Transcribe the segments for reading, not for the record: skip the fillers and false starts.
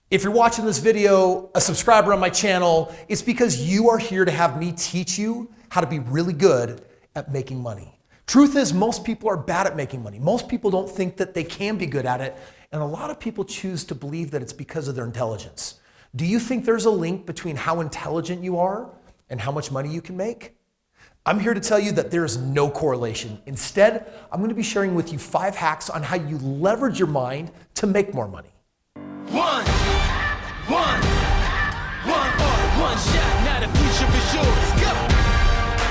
If you're watching this video, a subscriber on my channel, it's because you are here to have me teach you how to be really good at making money. Truth is, most people are bad at making money. Most people don't think that they can be good at it, and a lot of people choose to believe that it's because of their intelligence. Do you think there's a link between how intelligent you are and how much money you can make? I'm here to tell you that there is no correlation. Instead, I'm going to be sharing with you 5 hacks on how you leverage your mind to make more money. One shot, now the future is yours. Go!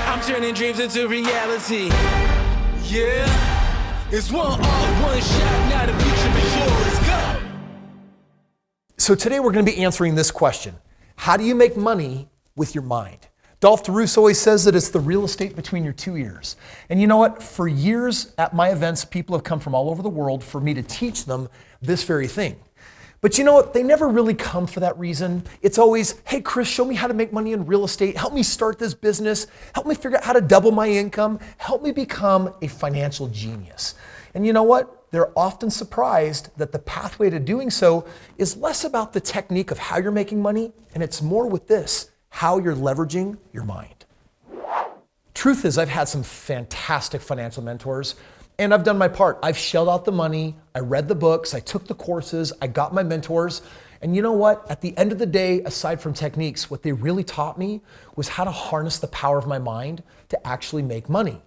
I'm turning dreams into reality. Yeah, it's one shot, now the future is yours. Go! So today we're going to be answering this question. How do you make money with your mind? Dolph DeRusso always says that it's the real estate between your 2 ears. And you know what? For years at my events, people have come from all over the world for me to teach them this very thing. But you know what? They never really come for that reason. It's always, hey, Kris, show me how to make money in real estate. Help me start this business. Help me figure out how to double my income. Help me become a financial genius. And you know what? They're often surprised that the pathway to doing so is less about the technique of how you're making money, and it's more with this, how you're leveraging your mind. Truth is, I've had some fantastic financial mentors, and I've done my part. I've shelled out the money, I read the books, I took the courses, I got my mentors. And you know what? At the end of the day, aside from techniques, what they really taught me was how to harness the power of my mind to actually make money.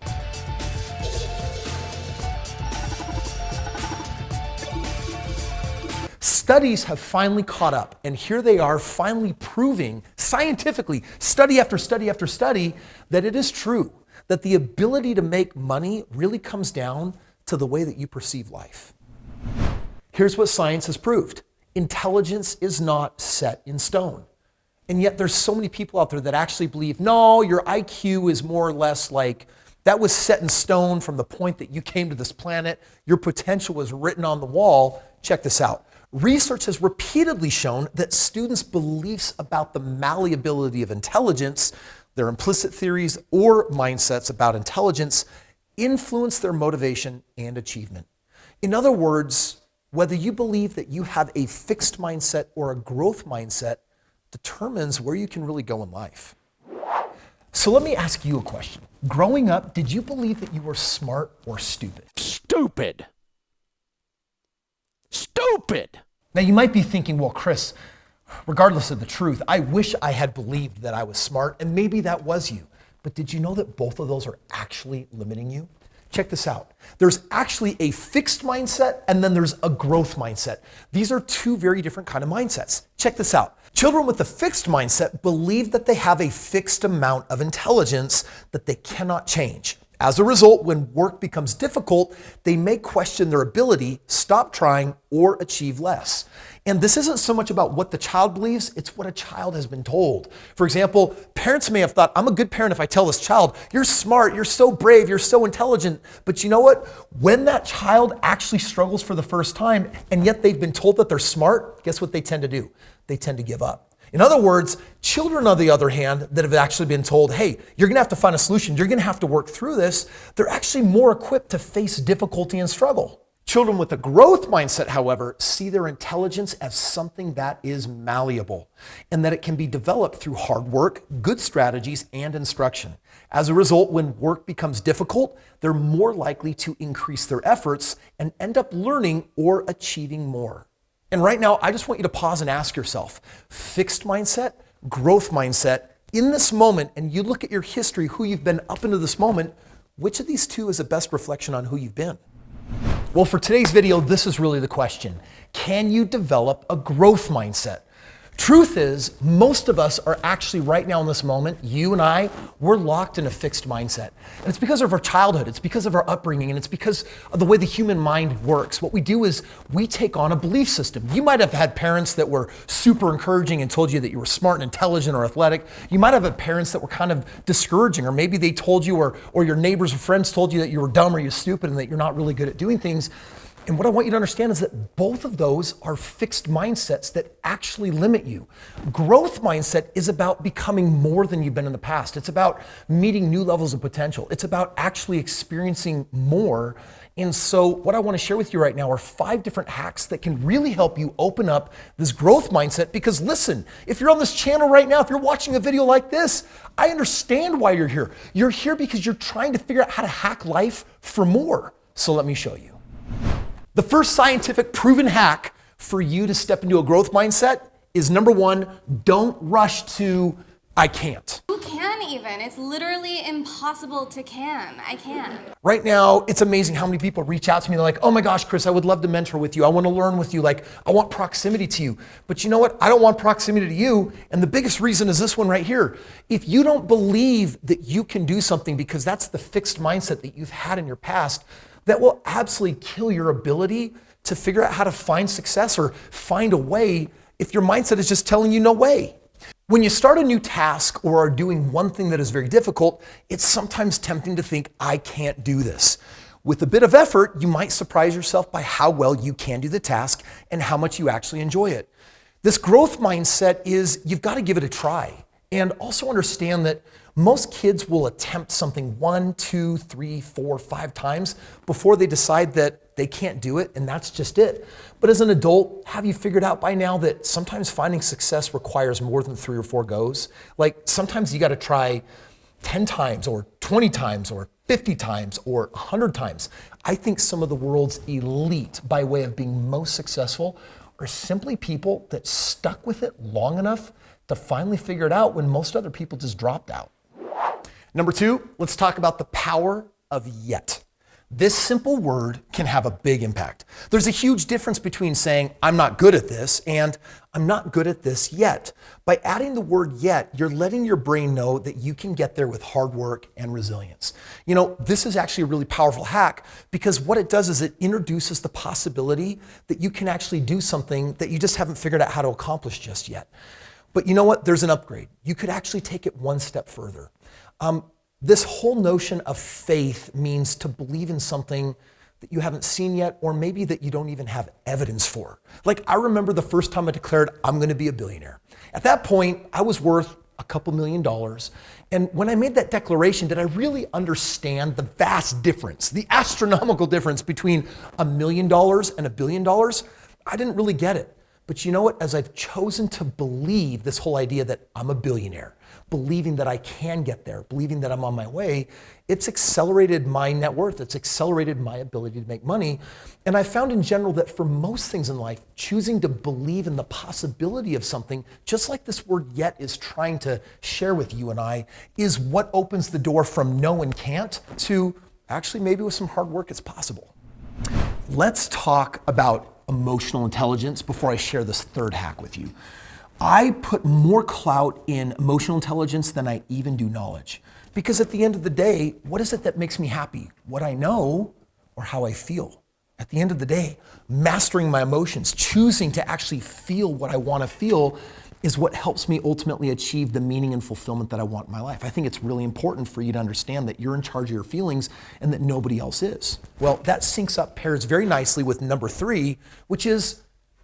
Studies have finally caught up, and here they are finally proving scientifically, study after study after study, that it is true that the ability to make money really comes down to the way that you perceive life. Here's what science has proved. Intelligence is not set in stone. And yet there's so many people out there that actually believe, no, your IQ is more or less like, that was set in stone from the point that you came to this planet. Your potential was written on the wall. Check this out. Research has repeatedly shown that students' beliefs about the malleability of intelligence, their implicit theories or mindsets about intelligence, influence their motivation and achievement. In other words, whether you believe that you have a fixed mindset or a growth mindset determines where you can really go in life. So let me ask you a question. Growing up, did you believe that you were smart or stupid? Stupid. Stupid. Now you might be thinking, well, Kris, regardless of the truth, I wish I had believed that I was smart, and maybe that was you. But did you know that both of those are actually limiting you? Check this out. There's actually a fixed mindset, and then there's a growth mindset. These are 2 very different kind of mindsets. Check this out. Children with a fixed mindset believe that they have a fixed amount of intelligence that they cannot change. As a result, when work becomes difficult, they may question their ability, stop trying, or achieve less. And this isn't so much about what the child believes, it's what a child has been told. For example, parents may have thought, I'm a good parent if I tell this child, you're smart, you're so brave, you're so intelligent. But you know what? When that child actually struggles for the first time, and yet they've been told that they're smart, guess what they tend to do? They tend to give up. In other words, children, on the other hand, that have actually been told, hey, you're going to have to find a solution, you're going to have to work through this, they're actually more equipped to face difficulty and struggle. Children with a growth mindset, however, see their intelligence as something that is malleable and that it can be developed through hard work, good strategies, and instruction. As a result, when work becomes difficult, they're more likely to increase their efforts and end up learning or achieving more. And right now, I just want you to pause and ask yourself, fixed mindset, growth mindset, in this moment, and you look at your history, who you've been up into this moment, which of these 2 is the best reflection on who you've been? Well, for today's video, this is really the question. Can you develop a growth mindset? Truth is, most of us are actually right now in this moment, you and I, we're locked in a fixed mindset. And it's because of our childhood, it's because of our upbringing, and it's because of the way the human mind works. What we do is we take on a belief system. You might have had parents that were super encouraging and told you that you were smart and intelligent or athletic. You might have had parents that were kind of discouraging, or maybe they told you, or your neighbors or friends told you that you were dumb or you're stupid and that you're not really good at doing things. And what I want you to understand is that both of those are fixed mindsets that actually limit you. Growth mindset is about becoming more than you've been in the past. It's about meeting new levels of potential. It's about actually experiencing more. And so what I want to share with you right now are 5 different hacks that can really help you open up this growth mindset. Because listen, if you're on this channel right now, if you're watching a video like this, I understand why you're here. You're here because you're trying to figure out how to hack life for more. So let me show you. The first scientific proven hack for you to step into a growth mindset is number 1, don't rush to I can't. You can even. It's literally impossible to can. I can. Right now, it's amazing how many people reach out to me. They're like, oh my gosh, Kris, I would love to mentor with you. I want to learn with you. Like, I want proximity to you. But you know what? I don't want proximity to you. And the biggest reason is this one right here. If you don't believe that you can do something because that's the fixed mindset that you've had in your past, that will absolutely kill your ability to figure out how to find success or find a way if your mindset is just telling you no way. When you start a new task or are doing one thing that is very difficult, it's sometimes tempting to think, I can't do this. With a bit of effort, you might surprise yourself by how well you can do the task and how much you actually enjoy it. This growth mindset is you've got to give it a try. And also understand that most kids will attempt something 1, 2, 3, 4, 5 times before they decide that they can't do it, and that's just it. But as an adult, have you figured out by now that sometimes finding success requires more than 3 or 4 goes? Like sometimes you got to try 10 times or 20 times or 50 times or 100 times. I think some of the world's elite by way of being most successful are simply people that stuck with it long enough to finally figure it out when most other people just dropped out. Number 2, let's talk about the power of yet. This simple word can have a big impact. There's a huge difference between saying, I'm not good at this and I'm not good at this yet. By adding the word yet, you're letting your brain know that you can get there with hard work and resilience. You know, this is actually a really powerful hack because what it does is it introduces the possibility that you can actually do something that you just haven't figured out how to accomplish just yet. But you know what? There's an upgrade. You could actually take it one step further. This whole notion of faith means to believe in something that you haven't seen yet, or maybe that you don't even have evidence for. Like I remember the first time I declared I'm going to be a billionaire. At that point, I was worth a couple $1 million. And when I made that declaration, did I really understand the vast difference, the astronomical difference between $1 million and $1 billion? I didn't really get it. But you know what? As I've chosen to believe this whole idea that I'm a billionaire, believing that I can get there, believing that I'm on my way, it's accelerated my net worth. It's accelerated my ability to make money. And I found in general that for most things in life, choosing to believe in the possibility of something, just like this word yet is trying to share with you and I, is what opens the door from no and can't to actually maybe with some hard work it's possible. Let's talk about emotional intelligence before I share this third hack with you. I put more clout in emotional intelligence than I even do knowledge. Because at the end of the day, what is it that makes me happy? What I know or how I feel? At the end of the day, mastering my emotions, choosing to actually feel what I want to feel is what helps me ultimately achieve the meaning and fulfillment that I want in my life. I think it's really important for you to understand that you're in charge of your feelings and that nobody else is. Well, that syncs up, pairs very nicely with number 3, which is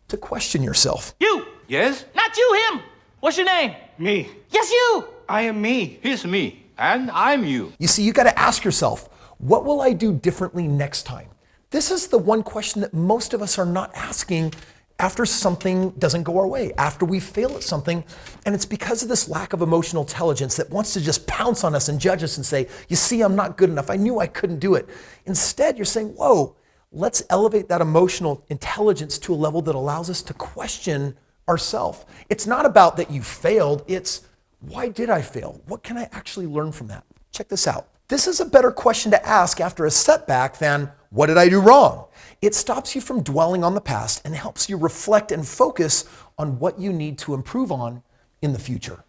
to question yourself. You! Yes? Not you, him! What's your name? Me. Yes, you! I am me. He's me, and I'm you. You see, you got to ask yourself, what will I do differently next time? This is the one question that most of us are not asking after something doesn't go our way, after we fail at something. And it's because of this lack of emotional intelligence that wants to just pounce on us and judge us and say, you see, I'm not good enough. I knew I couldn't do it. Instead, you're saying, whoa, let's elevate that emotional intelligence to a level that allows us to question ourselves. It's not about that you failed. It's why did I fail? What can I actually learn from that? Check this out. This is a better question to ask after a setback than what did I do wrong? It stops you from dwelling on the past and helps you reflect and focus on what you need to improve on in the future.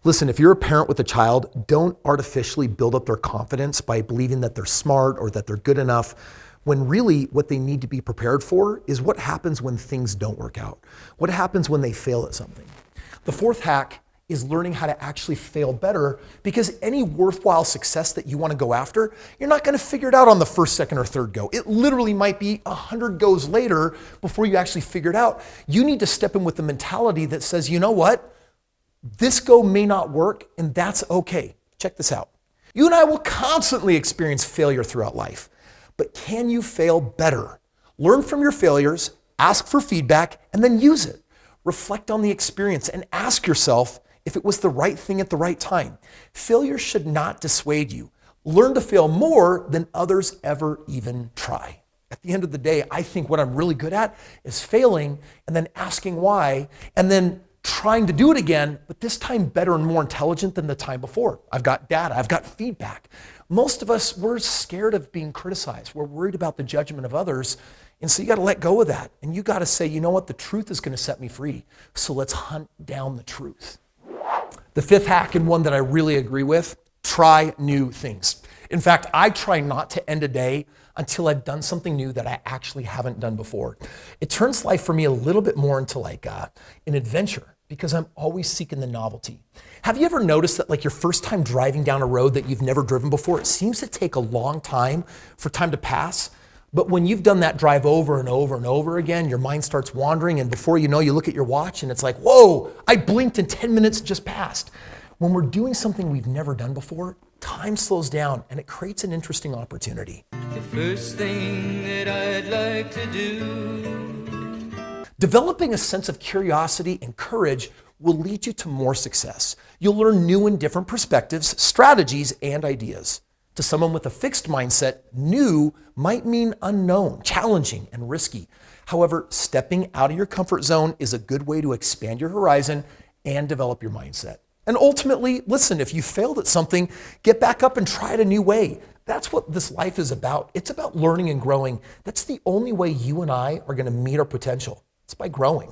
Listen, if you're a parent with a child, don't artificially build up their confidence by believing that they're smart or that they're good enough, when really what they need to be prepared for is what happens when things don't work out. What happens when they fail at something. The fourth hack is learning how to actually fail better, because any worthwhile success that you want to go after, you're not going to figure it out on the first, second, or third go. It literally might be 100 goes later before you actually figure it out. You need to step in with the mentality that says, you know what? This go may not work, and that's okay. Check this out. You and I will constantly experience failure throughout life, but can you fail better? Learn from your failures, ask for feedback, and then use it. Reflect on the experience and ask yourself if it was the right thing at the right time. Failure should not dissuade you. Learn to fail more than others ever even try. At the end of the day, I think what I'm really good at is failing and then asking why, and then trying to do it again, but this time better and more intelligent than the time before. I've got data, I've got feedback. Most of us, we're scared of being criticized. We're worried about the judgment of others. And so you got to let go of that. And you got to say, you know what? The truth is going to set me free. So let's hunt down the truth. The fifth hack, and one that I really agree with, try new things. In fact, I try not to end a day until I've done something new that I actually haven't done before. It turns life for me a little bit more into like an adventure, because I'm always seeking the novelty. Have you ever noticed that like your first time driving down a road that you've never driven before, it seems to take a long time for time to pass? But when you've done that drive over and over and over again, your mind starts wandering, and before you know, you look at your watch and it's like, whoa, I blinked and 10 minutes just passed. When we're doing something we've never done before, time slows down and it creates an interesting opportunity. The first thing that I'd like to do. Developing a sense of curiosity and courage will lead you to more success. You'll learn new and different perspectives, strategies, and ideas. To someone with a fixed mindset, new might mean unknown, challenging, and risky. However, stepping out of your comfort zone is a good way to expand your horizon and develop your mindset. And ultimately, listen, if you failed at something, get back up and try it a new way. That's what this life is about. It's about learning and growing. That's the only way you and I are going to meet our potential. It's by growing.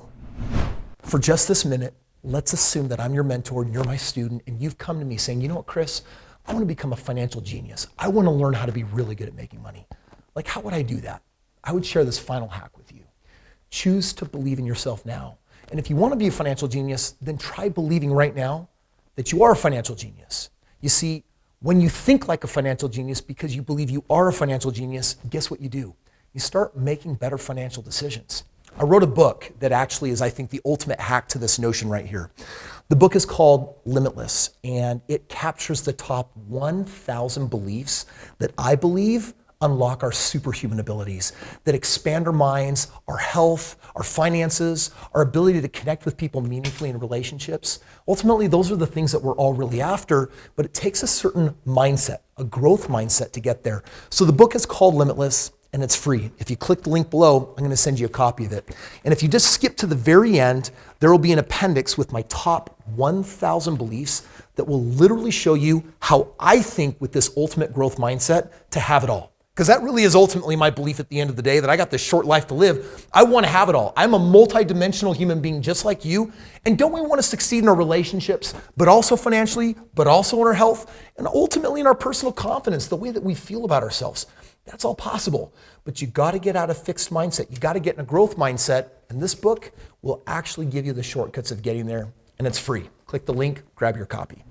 For just this minute, let's assume that I'm your mentor and you're my student, and you've come to me saying, you know what, Kris? I want to become a financial genius. I want to learn how to be really good at making money. Like, how would I do that? I would share this final hack with you. Choose to believe in yourself now. And if you want to be a financial genius, then try believing right now that you are a financial genius. You see, when you think like a financial genius because you believe you are a financial genius, guess what you do? You start making better financial decisions. I wrote a book that actually is, I think, the ultimate hack to this notion right here. The book is called Limitless, and it captures the top 1,000 beliefs that I believe unlock our superhuman abilities, that expand our minds, our health, our finances, our ability to connect with people meaningfully in relationships. Ultimately, those are the things that we're all really after, but it takes a certain mindset, a growth mindset to get there. So the book is called Limitless, and it's free. If you click the link below, I'm going to send you a copy of it. And if you just skip to the very end, there will be an appendix with my top 1,000 beliefs that will literally show you how I think with this ultimate growth mindset to have it all. Because that really is ultimately my belief at the end of the day, that I got this short life to live. I want to have it all. I'm a multi-dimensional human being just like you. And don't we want to succeed in our relationships, but also financially, but also in our health, and ultimately in our personal confidence, the way that we feel about ourselves? That's all possible. But you got to get out of fixed mindset. You got to get in a growth mindset. And this book will actually give you the shortcuts of getting there. And it's free. Click the link, grab your copy.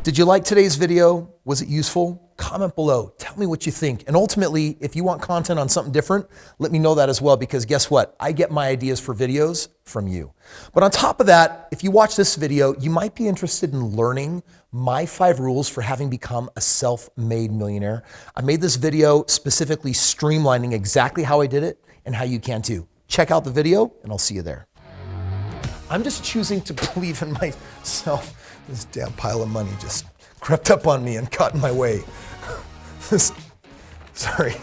Did you like today's video? Was it useful? Comment below. Tell me what you think. And ultimately, if you want content on something different, let me know that as well, because guess what? I get my ideas for videos from you. But on top of that, if you watch this video, you might be interested in learning my 5 rules for having become a self-made millionaire. I made this video specifically streamlining exactly how I did it and how you can too. Check out the video and I'll see you there. I'm just choosing to believe in myself. This damn pile of money just crept up on me and got in my way. Sorry.